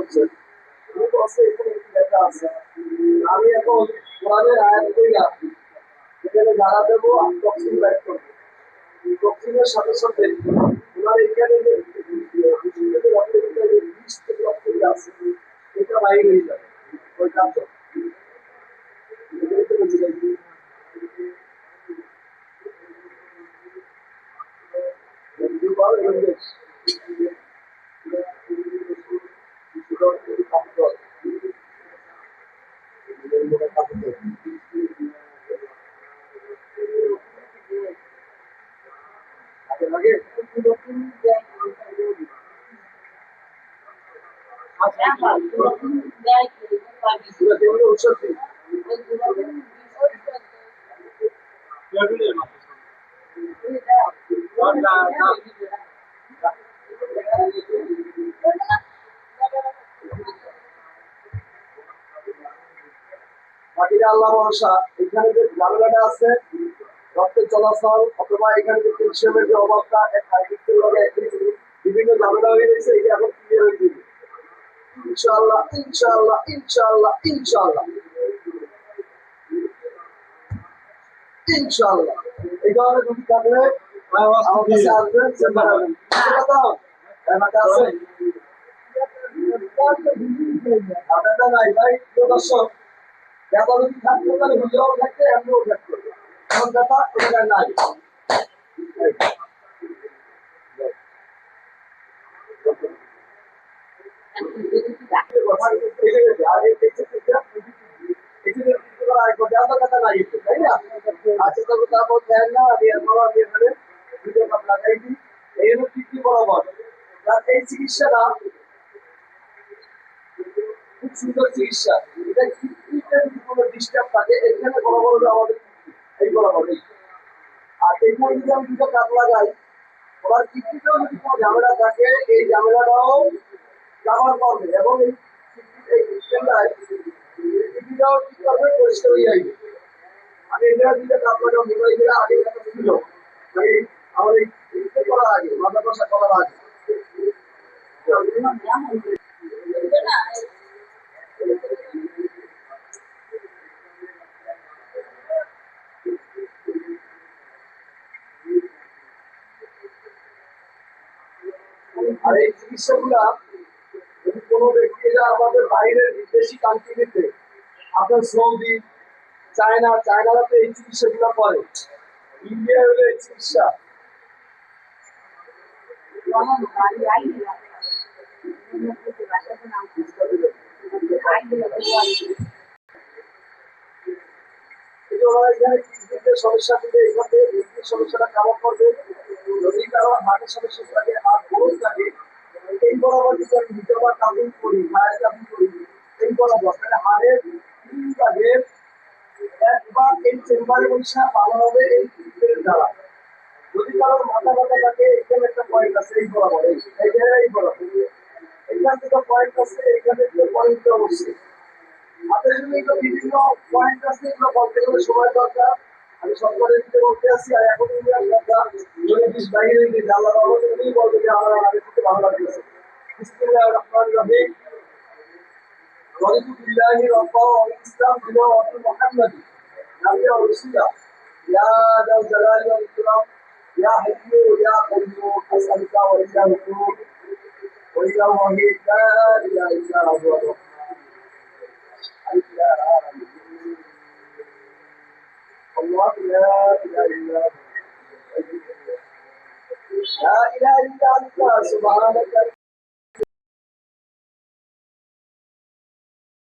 করছেন, উনি বলছে এখানে একটি লেখা আছে, আমি এখন কোরআনের আয়াত কইরা এখানে যারা দেবো আমি তফসিল বাইর করবো। তফসিলের সাথে সাথে ওনার এখানে যে মুসলিমদের রক্তের ভিতরে যে 20 থেকে রক্তের আছে এটা বাইরে হয়ে যাবে ওই কাজ বাকিটা আল্লাহ ভরসা। এখানে যে ঝামেলাটা আছে রক্তের চলাচল অথবা এখানে যে ক্যালসিয়ামের যে অভাবটা বিভিন্ন ঝামেলা হয়ে গেছে, এটা এখন ক্লিয়ার হয়ে যাবে ইনশাআল্লাহ ইনশাআল্লাহ ইনশাআল্লাহ ইনশাআল্লাহ ইনশাআল্লাহ। এই ধরনের যদি থাকলে আমার কাছে আসবেন, চেম্বারে আসবেন। আপনারটা নাই ভাই, প্রিয় দর্শক, ব্যথা যদি থাকতো তাহলে ভিডিও থাকতে এমনিও থাকতো, এমন ব্যথা এটা নাই। এই চিকিৎসাটা খুব সুন্দর চিকিৎসা। এটা কিডনিতে যদি কোনো ডিস্টার্ব থাকে এখানে বরাবর আমাদের এই বরাবর আর এখানে যদি আমি দুটো কাজ লাগাই, ওনার কিডনিতেও যদি কোনো ঝামেলা থাকে এই ঝামেলাটাও কাভার করবে এবং এই সিস্টেমটায় কিডনিটাও ঠিক করবে, পরিষ্কার হয়ে যাবে। আমি এই জায়গায় দুটো কাজ লাগাবো, মোবাইল দিয়ে আগে একটা ছিল এই আমার এই করার আগে মাথা কষা করার আগে আর এই চিকিৎসাগুলা যদি কোনো ব্যক্তিরা আমাদের বাইরের বিদেশি কান্ট্রিতে আপনার সৌদি চায়নারা তো এই চিকিৎসাগুলো করে, ইন্ডিয়া হলো এই চিকিৎসা। ওরা এখানে কিডনিতে সমস্যা দিলে এখান থেকে কিডনির সমস্যাটা কাভার করবে। যদি কারো হার্টের সমস্যা থাকে আর বোন থাকে এই বরাবর যদি আমি দ্বিতীয়বার কাবুল করি, মায়ের কাবুল করি এই বরাবর, মানে হাড়ের 3 ভাগের একবার এই চেম্বারে বসে ভালো হবে এই ট্রিটমেন্টের দ্বারা। যদি কারোর মাথা ব্যথা থাকে এখানে একটা পয়েন্ট আছে এই বরাবর, এই বরাবর এখান থেকে পয়েন্ট আছে, এখানে পয়েন্ট অবশ্যই হাতের জন্য এগুলো বিভিন্ন পয়েন্ট আছে, এগুলো বলতে গেলে সময় দরকার। আমি সরকারের দিকে বলতে আসছি আর এখন সরকার যদি বাইরে গিয়ে আল্লাহ উনি বলবে যে আমার আগে থেকে ভালো লাগতেছে। বিসমিল্লাহির রহমানির রহিম। রদিতু বিল্লাহি রাব্বা ওয়া বিল ইসলাম দীনা ওয়া বি মুহাম্মাদিন নাবিয়্যা ওয়া রাসূলা ইয়া যাল জালালি ওয়াল ইকরাম ইয়া হাইয়্যু ইয়া কাইয়্যুম আসআলুকা ওয়া ইয়্যাকা ওয়া ইয়া ওয়াহিদ লা ইলাহা ইল্লা হুয়া الله لا إله إلا هو لا إله إلا أنت سبحانك